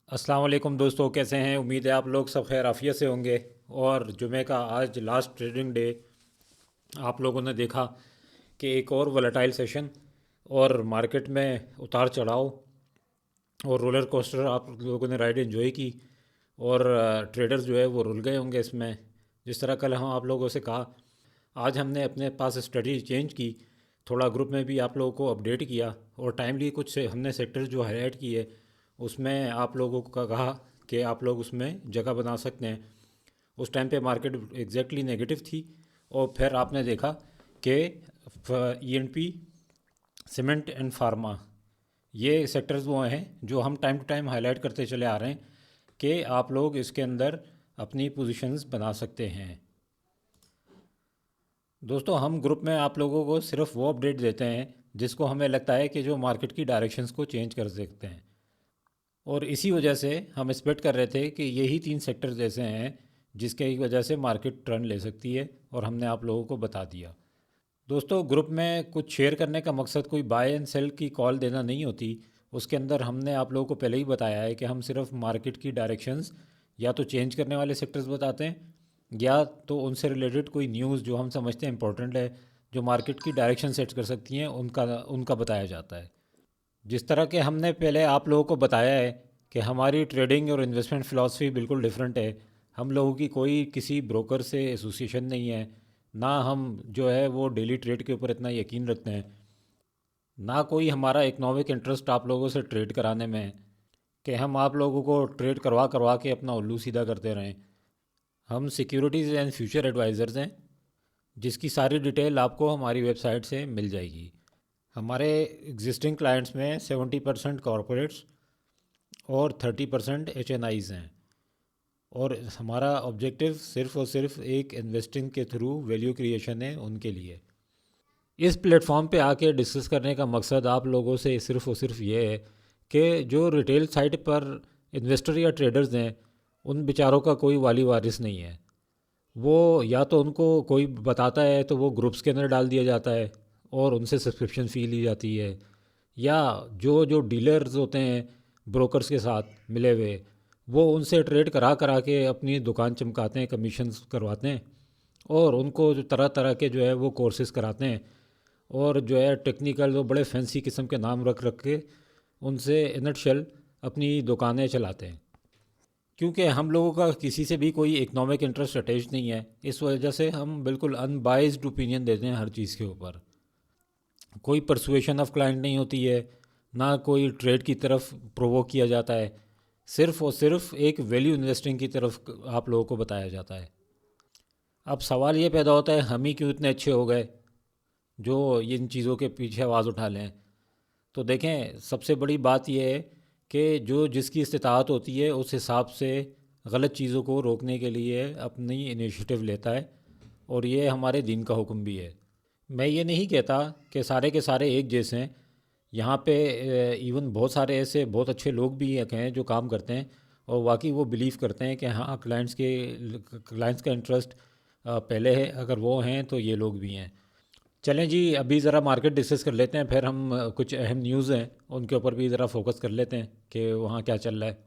अस्सलाम वालेकुम दोस्तों, कैसे हैं? उम्मीद है आप लोग सब खैर आफियत से होंगे। और जुमे का आज लास्ट ट्रेडिंग डे, आप लोगों ने देखा कि एक और वोलेटाइल सेशन और मार्केट में उतार चढ़ाव और रोलर कोस्टर आप लोगों ने राइड एंजॉय की। और ट्रेडर्स जो है वो रुल गए होंगे इसमें। जिस तरह कल हम आप लोगों से कहा, आज हमने अपने पास स्ट्रेटजी चेंज की, थोड़ा ग्रुप में भी आप लोगों को अपडेट किया और टाइमली कुछ से हमने सेक्टर जो हाईलाइट किए उसमें आप लोगों को कहा कि आप लोग उसमें जगह बना सकते हैं। उस टाइम पे मार्केट एग्जैक्टली नेगेटिव थी और फिर आपने देखा कि ईएनपी, सीमेंट एंड फार्मा, ये सेक्टर्स वो हैं जो हम टाइम टू टाइम हाईलाइट करते चले आ रहे हैं कि आप लोग इसके अंदर अपनी पोजीशंस बना सकते हैं। दोस्तों, हम ग्रुप में आप लोगों को सिर्फ वो अपडेट देते हैं जिसको हमें लगता है कि जो मार्केट की डायरेक्शंस को चेंज कर सकते हैं। और इसी वजह से हम एक्सपेक्ट कर रहे थे कि यही तीन सेक्टर्स ऐसे हैं जिसके वजह से मार्केट टर्न ले सकती है, और हमने आप लोगों को बता दिया। दोस्तों, ग्रुप में कुछ शेयर करने का मकसद कोई बाय एंड सेल की कॉल देना नहीं होती। उसके अंदर हमने आप लोगों को पहले ही बताया है कि हम सिर्फ मार्केट की डायरेक्शंस या तो चेंज करने वाले सेक्टर्स बताते हैं, या तो उनसे रिलेटेड कोई न्यूज़ जो हम समझते हैं इंपॉर्टेंट है, जो मार्केट की डायरेक्शन सेट कर सकती हैं, उनका उनका बताया जाता है। जिस तरह के हमने पहले आप लोगों को बताया है कि हमारी ट्रेडिंग और इन्वेस्टमेंट फ़िलासफ़ी बिल्कुल डिफरेंट है। हम लोगों की कोई किसी ब्रोकर से एसोसिएशन नहीं है, ना हम जो है वो डेली ट्रेड के ऊपर इतना यकीन रखते हैं, ना कोई हमारा इकोनॉमिक इंटरेस्ट आप लोगों से ट्रेड कराने में है कि हम आप लोगों को ट्रेड करवा करवा के अपना उल्लू सीधा करते रहें। हम सिक्योरिटीज़ एंड फ्यूचर एडवाइज़र्स हैं, जिसकी सारी डिटेल आपको हमारी वेबसाइट से मिल जाएगी। हमारे एग्जिस्टिंग क्लाइंट्स में 70% कॉरपोरेट्स और 30% HNIs हैं। और हमारा ऑब्जेक्टिव सिर्फ और सिर्फ एक इन्वेस्टिंग के थ्रू वैल्यू क्रिएशन है उनके लिए। इस प्लेटफॉर्म पे आके डिस्कस करने का मकसद आप लोगों से सिर्फ और सिर्फ ये है कि जो रिटेल साइट पर इन्वेस्टर या ट्रेडर्स हैं, उन बेचारों का कोई वाली वारिस नहीं है। वो या तो उनको कोई बताता है तो वो ग्रुप्स के अंदर डाल दिया जाता है और उनसे सब्सक्रिप्शन फ़ी ली जाती है, या जो जो डीलर्स होते हैं ब्रोकर्स के साथ मिले हुए, वो उनसे ट्रेड करा करा के अपनी दुकान चमकाते हैं, कमीशंस करवाते हैं, और उनको जो तरह तरह के जो है वो कोर्सेज कराते हैं, और जो है टेक्निकल वो बड़े फैंसी किस्म के नाम रख रख के उनसे इन शेल अपनी दुकानें चलाते हैं। क्योंकि हम लोगों का किसी से भी कोई इकोनॉमिक इंटरेस्ट अटैच नहीं है, इस वजह से हम बिल्कुल अनबाइज्ड ओपिनियन देते हैं हर चीज़ के ऊपर। कोई परसुएशन ऑफ क्लाइंट नहीं होती है, ना कोई ट्रेड की तरफ प्रोवोक किया जाता है। सिर्फ और सिर्फ एक वैल्यू इन्वेस्टिंग की तरफ आप लोगों को बताया जाता है। अब सवाल ये पैदा होता है, हम ही क्यों इतने अच्छे हो गए जो इन चीज़ों के पीछे आवाज़ उठा लें? तो देखें, सबसे बड़ी बात यह है कि जो जिसकी इस्तिताअत होती है उस हिसाब से गलत चीज़ों को रोकने के लिए अपनी इनिशिएटिव लेता है, और ये हमारे दीन का हुक्म भी है। मैं ये नहीं कहता कि सारे के सारे एक जैसे हैं। यहाँ पे इवन बहुत सारे ऐसे बहुत अच्छे लोग भी हैं जो काम करते हैं और वाकई वो बिलीव करते हैं कि हाँ, क्लाइंट्स का इंटरेस्ट पहले है। अगर वो हैं तो ये लोग भी हैं। चलें जी, अभी ज़रा मार्केट डिस्कस कर लेते हैं, फिर हम कुछ अहम न्यूज़ हैं उनके ऊपर भी ज़रा फोकस कर लेते हैं कि वहाँ क्या चल रहा है।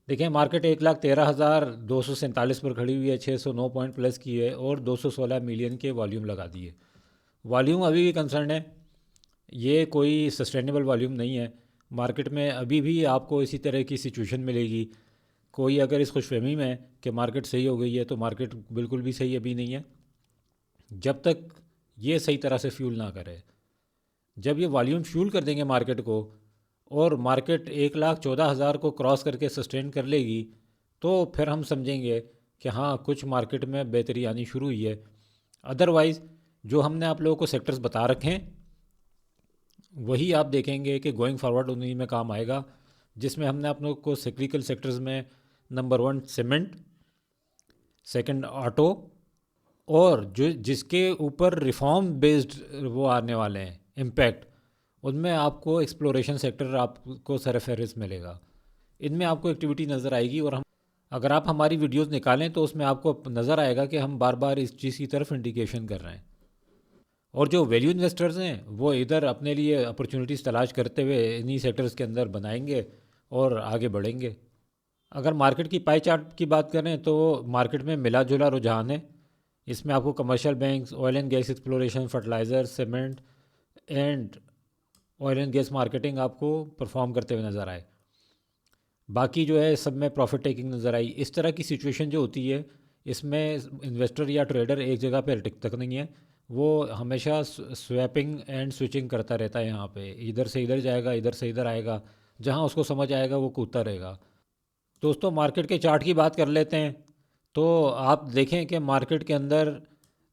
देखें, मार्केट 1,13,247 पर खड़ी हुई है, 609 पॉइंट प्लस की है और 216 मिलियन के वॉल्यूम लगा दिए। वॉल्यूम अभी भी कंसर्न है, ये कोई सस्टेनेबल वॉल्यूम नहीं है। मार्केट में अभी भी आपको इसी तरह की सिचुएशन मिलेगी। कोई अगर इस खुशफहमी में है कि मार्केट सही हो गई है, तो मार्केट बिल्कुल भी सही अभी नहीं है जब तक ये सही तरह से फ्यूल ना करे। जब ये वॉल्यूम फ्यूल कर देंगे मार्केट को और मार्केट 1,14,000 को क्रॉस करके सस्टेन कर लेगी, तो फिर हम समझेंगे कि हाँ, कुछ मार्केट में बेहतरी आनी शुरू हुई है। अदरवाइज़ जो हमने आप लोगों को सेक्टर्स बता रखे हैं वही आप देखेंगे कि गोइंग फॉरवर्ड उन्हीं में काम आएगा, जिसमें हमने आप लोगों को सिक्लिकल सेक्टर्स में नंबर 1 सीमेंट, सेकंड ऑटो, और जो जिसके ऊपर रिफॉर्म बेस्ड वो आने वाले हैं इम्पैक्ट, उनमें आपको एक्सप्लोरेशन सेक्टर आपको सरफहरिस्त मिलेगा। इनमें आपको एक्टिविटी नज़र आएगी, और हम अगर आप हमारी वीडियोस निकालें तो उसमें आपको नज़र आएगा कि हम बार बार इस चीज़ की तरफ इंडिकेशन कर रहे हैं। और जो वैल्यू इन्वेस्टर्स हैं वो इधर अपने लिए अपॉर्चुनिटीज़ तलाश करते हुए इन्हीं सेक्टर्स के अंदर बनाएंगे और आगे बढ़ेंगे। अगर मार्केट की पाई चार्ट की बात करें तो मार्केट में मिला जुला रुझान है। इसमें आपको commercial banks, oil and gas exploration, fertiliser, cement and oil and gas marketing आपको परफॉर्म करते हुए नज़र आए। बाकी जो है सब में प्रॉफिट टेकिंग नज़र आई। इस तरह की सिचुएशन जो होती है, इसमें इन्वेस्टर या ट्रेडर एक जगह पर टिक तक नहीं है। वो हमेशा स्वैपिंग एंड स्विचिंग करता रहता है। यहाँ पे इधर से इधर जाएगा, इधर से इधर आएगा, जहाँ उसको समझ आएगा वो कूदता रहेगा। दोस्तों मार्केट के चार्ट की बात कर लेते हैं। तो आप देखें कि मार्केट के अंदर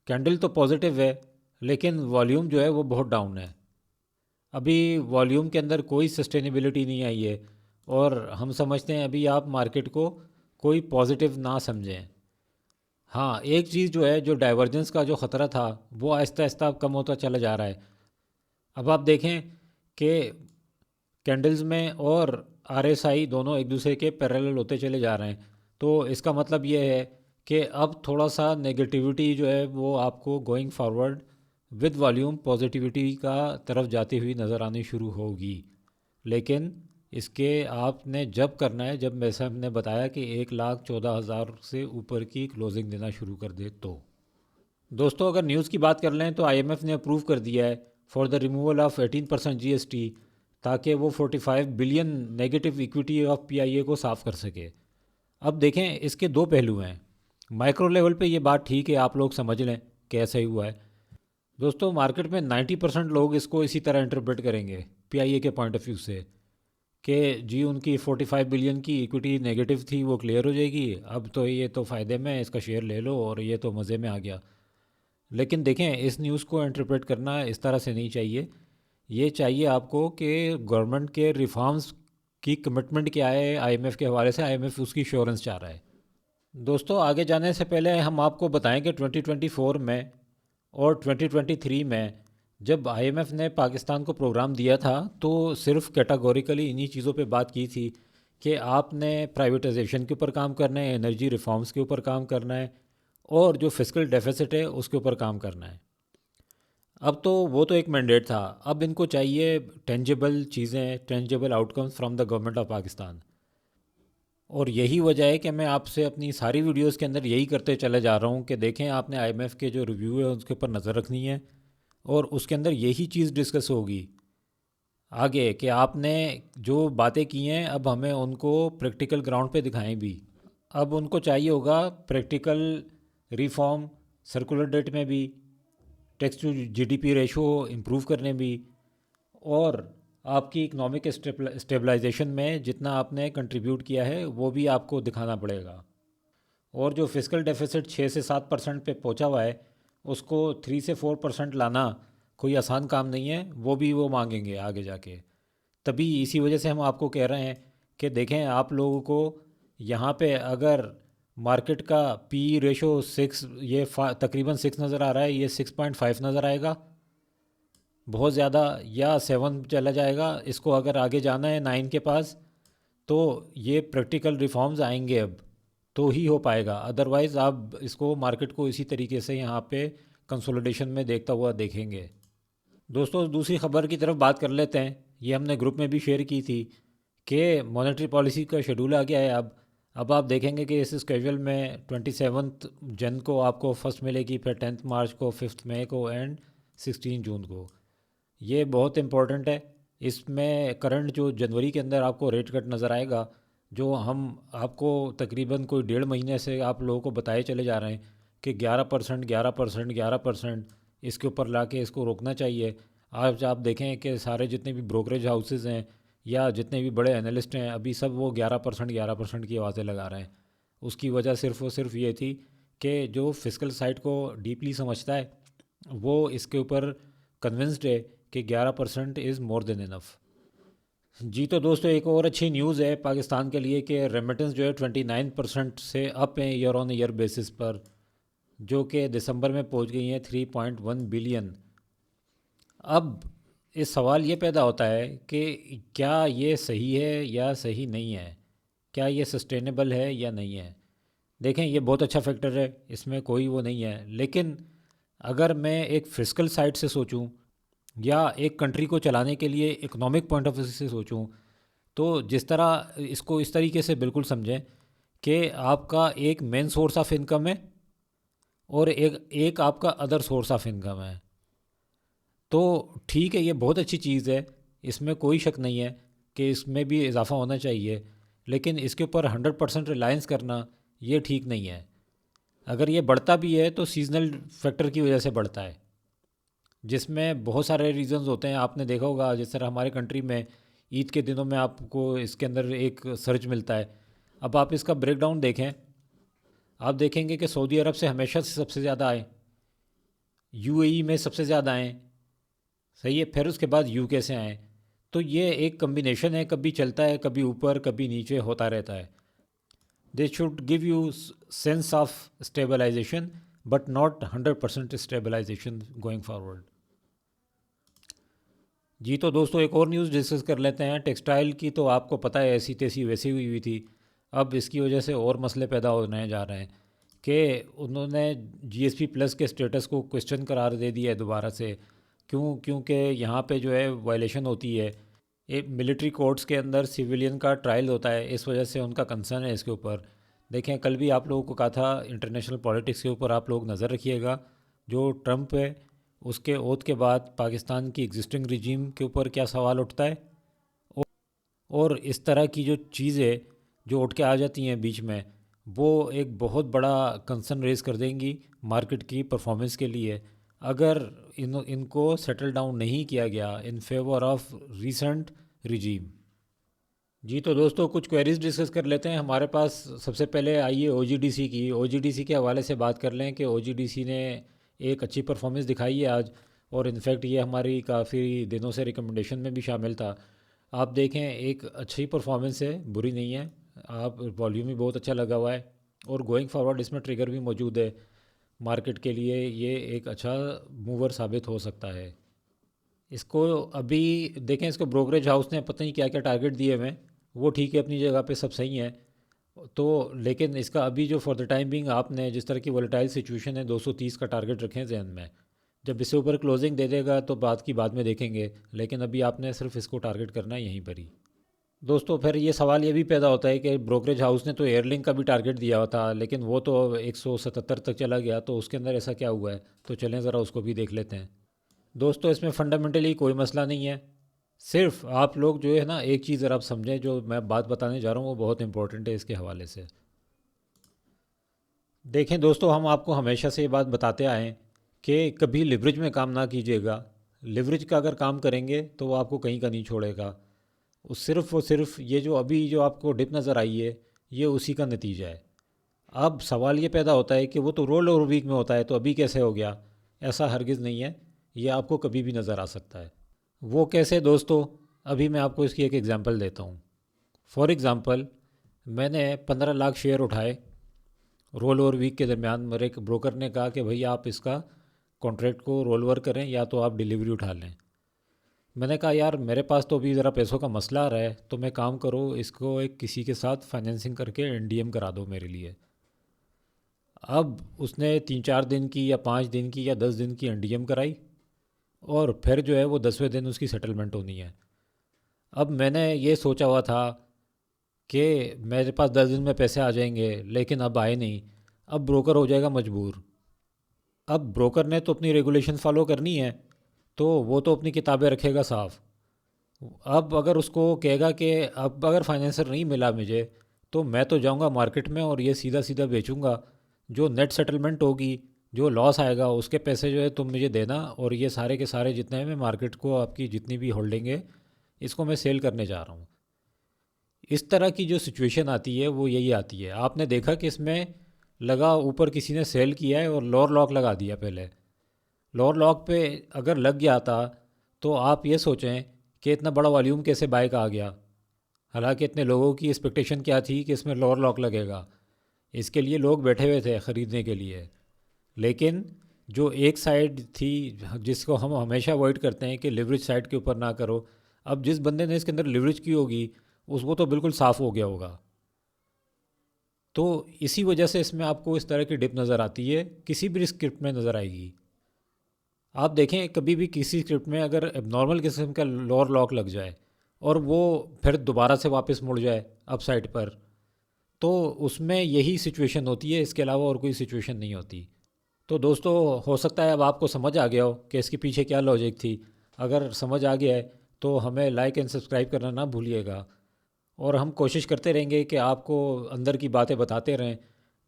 कैंडल तो पॉजिटिव है, लेकिन वॉल्यूम जो है वो बहुत डाउन है। अभी वॉल्यूम के अंदर कोई सस्टेनेबिलिटी नहीं आई है, और हम समझते हैं अभी आप मार्केट को कोई पॉजिटिव ना समझें। हाँ, एक चीज़ जो है, जो डाइवर्जेंस का जो ख़तरा था वो आहिस्ता आहिस्ता अब कम होता चला जा रहा है। अब आप देखें कि कैंडल्स में और आरएसआई दोनों एक दूसरे के पैरेलल होते चले जा रहे हैं। तो इसका मतलब ये है कि अब थोड़ा सा नेगेटिविटी जो है वो आपको going forward with volume positivity का तरफ जाती हुई नज़र आनी शुरू होगी। लेकिन इसके आपने जब करना है जब वैसे हमने बताया कि 1,14,000 से ऊपर की क्लोजिंग देना शुरू कर दे। तो दोस्तों अगर न्यूज़ की बात कर लें तो आईएमएफ ने अप्रूव कर दिया है for the removal of 18% GST, ताकि वो 45 billion negative equity of PIA को साफ़ कर सके। अब देखें इसके दो पहलू हैं। माइक्रो लेवल पे ये बात ठीक है, आप लोग समझ लें कैसे ही हुआ है। दोस्तों मार्केट में 90% लोग इसको इसी तरह इंटरप्रेट करेंगे पीआईए के पॉइंट ऑफ व्यू से, कि जी उनकी 45 बिलियन की इक्विटी नेगेटिव थी वो क्लियर हो जाएगी, अब तो ये तो फ़ायदे में, इसका शेयर ले लो और ये तो मज़े में आ गया। लेकिन देखें इस न्यूज़ को इंटरप्रेट करना इस तरह से नहीं चाहिए। ये चाहिए आपको कि गवर्नमेंट के रिफॉर्म्स की कमिटमेंट क्या है आईएमएफ के हवाले से, आईएमएफ उसकी श्योरेंस चाह रहा है। दोस्तों आगे जाने से पहले हम आपको बताएं कि 2024 में और 2023 में जब आईएमएफ ने पाकिस्तान को प्रोग्राम दिया था तो सिर्फ कैटेगोरिकली इन्हीं चीज़ों पे बात की थी कि आपने प्राइवेटाइजेशन के ऊपर काम करना है, एनर्जी रिफॉर्म्स के ऊपर काम करना है, और जो फिस्कल डेफिसिट है उसके ऊपर काम करना है। अब तो वो तो एक मैंडेट था, अब इनको चाहिए टेंजिबल चीज़ें, tangible outcomes from the government of Pakistan. और यही वजह है कि मैं आपसे अपनी सारी वीडियोस के अंदर यही करते चले जा रहा हूँ कि देखें आपने आईएमएफ के जो रिव्यू है उसके ऊपर नज़र रखनी है, और उसके अंदर यही चीज़ डिस्कस होगी आगे कि आपने जो बातें की हैं अब हमें उनको प्रैक्टिकल ग्राउंड पे दिखाएं भी। अब उनको चाहिए होगा प्रैक्टिकल रिफॉर्म, सर्कुलर डेट में भी, tax to GDP ratio improve करने भी, और आपकी इकोनॉमिक स्टेबलाइजेशन में जितना आपने कंट्रीब्यूट किया है वो भी आपको दिखाना पड़ेगा। और जो फिस्कल डेफिसिट 6 से 7% पे पहुंचा हुआ है उसको 3 से 4% लाना कोई आसान काम नहीं है, वो भी वो मांगेंगे आगे जाके। तभी इसी वजह से हम आपको कह रहे हैं कि देखें आप लोगों को यहाँ पे अगर मार्केट का पी रेशो 6, ये तकरीबन 6 नज़र आ रहा है, ये 6.5 नज़र आएगा बहुत ज़्यादा, या 7 चला जाएगा। इसको अगर आगे जाना है 9 के पास तो ये प्रैक्टिकल रिफॉर्म्स आएंगे अब तो ही हो पाएगा, अदरवाइज़ आप इसको मार्केट को इसी तरीके से यहाँ पे कंसोलिडेशन में देखता हुआ देखेंगे। दोस्तों दूसरी खबर की तरफ बात कर लेते हैं। ये हमने ग्रुप में भी शेयर की थी कि मॉनेटरी पॉलिसी का शेड्यूल आ गया है। अब आप देखेंगे कि इस स्केड्यूल में 27 जन को आपको फर्स्ट मिलेगी, फिर 10 मार्च को, 5 मई को एंड 16 जून को। ये बहुत इंपॉर्टेंट है। इसमें करंट जो जनवरी के अंदर आपको रेट कट नज़र आएगा, जो हम आपको तकरीबन कोई 1.5 महीने से आप लोगों को बताए चले जा रहे हैं कि 11%, 11%, 11%, इसके ऊपर ला के इसको रोकना चाहिए। आज आप देखें कि सारे जितने भी ब्रोकरेज हाउसेज हैं या जितने भी बड़े एनालिस्ट हैं अभी सब वो 11%, 11% की आवाज़ें लगा रहे हैं। उसकी वजह सिर्फ और सिर्फ ये थी कि जो फिजिकल साइड को डीपली समझता है वो इसके ऊपर कन्विंस्ड है कि 11% इज़ मोर देन इनफ। जी तो दोस्तों एक और अच्छी न्यूज़ है पाकिस्तान के लिए कि रेमिटेंस जो है 29% से अप है ईयर ऑन ईयर बेसिस पर, जो कि दिसंबर में पहुंच गई हैं 3.1 बिलियन। अब इस सवाल ये पैदा होता है कि क्या ये सही है या सही नहीं है, क्या ये सस्टेनेबल है या नहीं है। देखें ये बहुत अच्छा फैक्टर है, इसमें कोई वो नहीं है, लेकिन अगर मैं एक फिस्कल साइड से सोचूं या एक कंट्री को चलाने के लिए इकोनॉमिक पॉइंट ऑफ व्यू से सोचूं तो जिस तरह इसको इस तरीके से बिल्कुल समझें कि आपका एक मेन सोर्स ऑफ इनकम है और एक एक आपका अदर सोर्स ऑफ इनकम है। तो ठीक है, ये बहुत अच्छी चीज़ है, इसमें कोई शक नहीं है कि इसमें भी इजाफा होना चाहिए, लेकिन इसके ऊपर 100% रिलायंस करना ये ठीक नहीं है। अगर ये बढ़ता भी है तो सीजनल फैक्टर की वजह से बढ़ता है, जिसमें बहुत सारे रीजंस होते हैं। आपने देखा होगा जिस तरह हमारे कंट्री में ईद के दिनों में आपको इसके अंदर एक सर्च मिलता है। अब आप इसका ब्रेकडाउन देखें, आप देखेंगे कि सऊदी अरब से हमेशा से सबसे ज़्यादा आए, यूएई में सबसे ज़्यादा आए, सही है, फिर उसके बाद यूके से आए। तो ये एक कम्बिनेशन है, कभी चलता है, कभी ऊपर कभी नीचे होता रहता है। They should give you sense of stabilization but not 100% stabilization going forward. जी तो दोस्तों एक और न्यूज़ डिस्कस कर लेते हैं। टेक्सटाइल की तो आपको पता है ऐसी तैसी वैसी हुई थी, अब इसकी वजह से और मसले पैदा होने जा रहे हैं कि उन्होंने जीएसपी प्लस के स्टेटस को क्वेश्चन करार दे दिया है दोबारा से। क्योंकि यहाँ पे जो है वायलेशन होती है, एक मिलिट्री कोर्ट्स के अंदर सिविलियन का ट्रायल होता है, इस वजह से उनका कंसर्न है इसके ऊपर। देखें, कल भी आप लोगों को कहा था इंटरनेशनल पॉलिटिक्स के ऊपर आप लोग नज़र रखिएगा। जो ट्रंप है उसके ओथ के बाद पाकिस्तान की एग्जिस्टिंग रिजीम के ऊपर क्या सवाल उठता है, और इस तरह की जो चीज़ें जो उठ के आ जाती हैं बीच में, वो एक बहुत बड़ा कंसर्न रेज कर देंगी मार्केट की परफॉर्मेंस के लिए, अगर इनको सेटल डाउन नहीं किया गया in favour of recent regime. जी तो दोस्तों कुछ क्वेरीज डिस्कस कर लेते हैं। हमारे पास सबसे पहले आइए ओजीडीसी की, ओजीडीसी के हवाले से बात कर लें कि ओजीडीसी ने एक अच्छी परफॉर्मेंस दिखाई है आज, और इनफैक्ट ये हमारी काफ़ी दिनों से रिकमेंडेशन में भी शामिल था। आप देखें, एक अच्छी परफॉर्मेंस है, बुरी नहीं है। आप वॉल्यूम भी बहुत अच्छा लगा हुआ है, और गोइंग फॉरवर्ड इसमें ट्रिगर भी मौजूद है। मार्केट के लिए ये एक अच्छा मूवर साबित हो सकता है। इसको अभी देखें, इसको ब्रोकरेज हाउस ने पता नहीं क्या क्या टारगेट दिए हुए हैं, वो ठीक है अपनी जगह पे, सब सही है। तो लेकिन इसका अभी जो फॉर द टाइम बिंग आपने जिस तरह की वोलेटाइल सिचुएशन है 230 का टारगेट रखें जहन में। जब इससे ऊपर क्लोजिंग दे देगा तो बात की बाद में देखेंगे, लेकिन अभी आपने सिर्फ इसको टारगेट करना है यहीं पर ही। दोस्तों फिर ये सवाल ये भी पैदा होता है कि ब्रोकरेज हाउस ने तो एयरलिंक का भी टारगेट दिया हुआ था, लेकिन वो तो 177 तक चला गया, तो उसके अंदर ऐसा क्या हुआ है, तो चलें ज़रा उसको भी देख लेते हैं। दोस्तों इसमें फ़ंडामेंटली कोई मसला नहीं है, सिर्फ आप लोग जो है ना एक चीज़ ज़रा आप समझें, जो मैं बात बताने जा रहा हूँ वो बहुत इंपॉर्टेंट है इसके हवाले से। देखें दोस्तों, हम आपको हमेशा से ये बात बताते आए हैं कि कभी लिवरेज में काम ना कीजिएगा। लिवरेज का अगर काम करेंगे तो वो आपको कहीं का नहीं छोड़ेगा। वो सिर्फ ये जो अभी जो आपको डिप नज़र आई है, ये उसी का नतीजा है। अब सवाल ये पैदा होता है कि वो तो रोल ओवर वीक में होता है, तो अभी कैसे हो गया। ऐसा हरगिज़ नहीं है, ये आपको कभी भी नज़र आ सकता है। वो कैसे दोस्तों, अभी मैं आपको इसकी एक एग्ज़ाम्पल देता हूँ। फॉर एग्ज़ाम्पल, मैंने 15 लाख शेयर उठाए रोल ओवर वीक के दरमियान। मेरे एक ब्रोकर ने कहा कि भैया आप इसका कॉन्ट्रैक्ट को रोल ओवर करें या तो आप डिलीवरी उठा लें। मैंने कहा यार मेरे पास तो अभी ज़रा पैसों का मसला आ रहा है, तो मैं काम करो इसको एक किसी के साथ फाइनेंसिंग करके एनडीएम करा दो मेरे लिए। अब उसने 3-4 दिन की या 5 दिन की या 10 दिन की एनडीएम कराई, और फिर जो है वो 10वें दिन उसकी सेटलमेंट होनी है। अब मैंने ये सोचा हुआ था कि मेरे पास 10 दिन में पैसे आ जाएंगे, लेकिन अब आए नहीं। अब ब्रोकर हो जाएगा मजबूर। अब ब्रोकर ने तो अपनी रेगुलेशन फॉलो करनी है, तो वो तो अपनी किताबें रखेगा साफ। अब अगर उसको कहेगा कि अब अगर फाइनेंसर नहीं मिला मुझे, तो मैं तो जाऊंगा मार्केट में और ये सीधा सीधा बेचूंगा। जो नेट सेटलमेंट होगी, जो लॉस आएगा उसके पैसे जो है तुम मुझे देना, और ये सारे के सारे जितने हैं मैं मार्केट को आपकी जितनी भी होल्डिंग है इसको मैं सेल करने जा रहा हूँ। इस तरह की जो सिचुएशन आती है वो यही आती है। आपने देखा कि इसमें लगा ऊपर किसी ने सेल किया है और लोअर लॉक लगा दिया पहले। लोअर लॉक पे अगर लग गया था तो आप ये सोचें कि इतना बड़ा वॉल्यूम कैसे बाय का आ गया। हालांकि इतने लोगों की एक्सपेक्टेशन क्या थी कि इसमें लोअर लॉक लगेगा, इसके लिए लोग बैठे हुए थे ख़रीदने के लिए। लेकिन जो एक साइड थी जिसको हम हमेशा अवॉइड करते हैं कि लिवरेज साइड के ऊपर ना करो, अब जिस बंदे ने इसके अंदर लिवरेज की होगी उसको तो बिल्कुल साफ़ हो गया होगा। तो इसी वजह से इसमें आपको इस तरह की डिप नज़र आती है, किसी भी स्क्रिप्ट में नज़र आएगी। आप देखें कभी भी किसी स्क्रिप्ट में अगर एबनॉर्मल किस्म का लोअर लॉक लग जाए और वो फिर दोबारा से वापस मुड़ जाए अप साइड पर, तो उसमें यही सिचुएशन होती है, इसके अलावा और कोई सिचुएशन नहीं होती। तो दोस्तों, हो सकता है अब आपको समझ आ गया हो कि इसके पीछे क्या लॉजिक थी। अगर समझ आ गया है तो हमें लाइक एंड सब्सक्राइब करना ना भूलिएगा। और हम कोशिश करते रहेंगे कि आपको अंदर की बातें बताते रहें,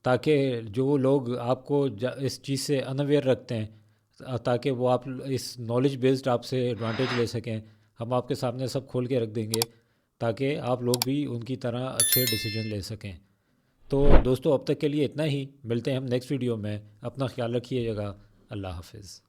ताकि जो लोग आपको इस चीज़ से अनअवेयर रखते हैं, ताकि वो आप इस नॉलेज बेस्ड आपसे एडवांटेज ले सकें। हम आपके सामने सब खोल के रख देंगे, ताकि आप लोग भी उनकी तरह अच्छे डिसीजन ले सकें। तो दोस्तों, अब तक के लिए इतना ही। मिलते हैं हम नेक्स्ट वीडियो में। अपना ख्याल रखिएगा। अल्लाह हाफिज़।